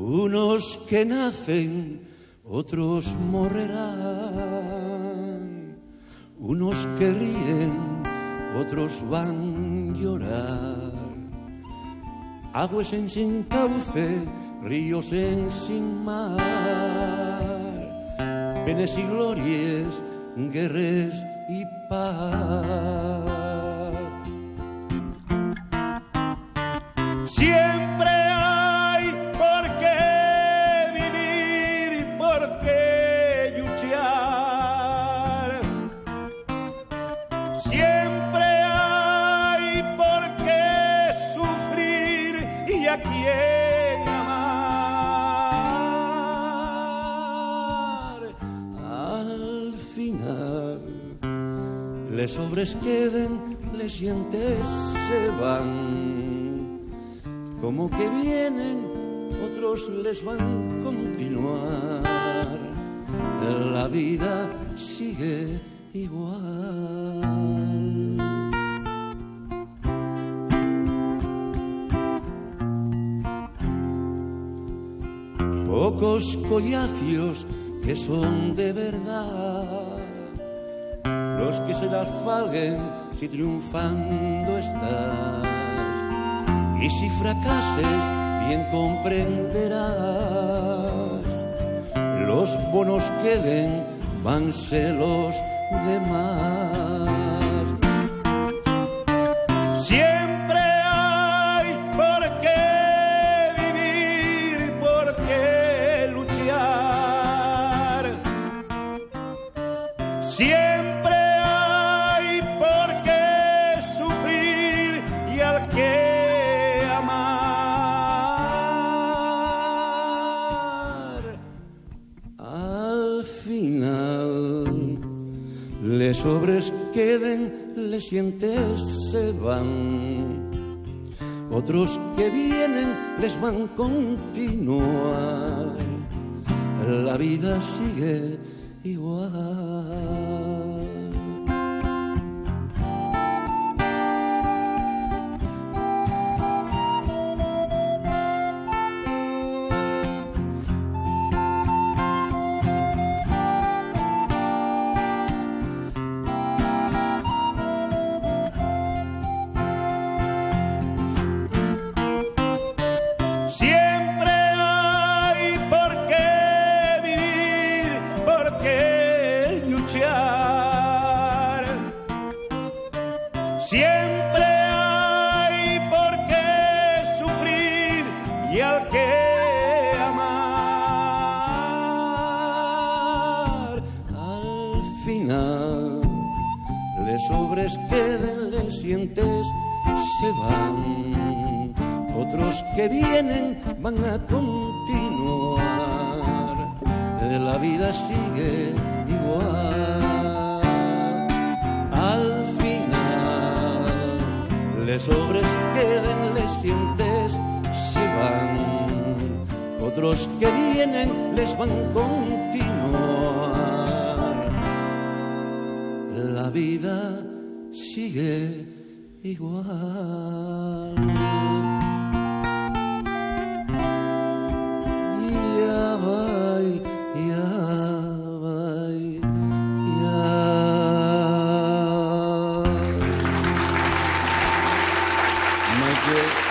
Unos que nacen, otros morrerán. Unos que ríen, otros van a llorar. Aguas en sin cauce, ríos en sin mar. Penes y glorias, guerras y paz. Siempre hay por qué vivir y por qué luchar. Siempre hay por qué sufrir y a quién amar. Al final, les hombres queden, les sientes se van. Como que vienen, otros les van a continuar. La vida sigue igual. Pocos collacios que son de verdad, los que se las falguen si triunfando estás. Y si fracases, bien comprenderás. Los bonos queden, vanse los demás. Siempre hay por qué vivir, por qué luchar. Siempre hay por qué sufrir y al que les sobres queden, les sientes se van. Otros que vienen les van a continuar. La vida sigue igual. Siempre hay por qué sufrir y al que amar. Al final, les sobres queden, les sientes se van. Otros que vienen van a continuar. La vida sigue igual. Al final, les sobres queden, les sientes se van. Otros que vienen les van a continuar. La vida sigue igual. Ya voy, ya voy, ya. Michael.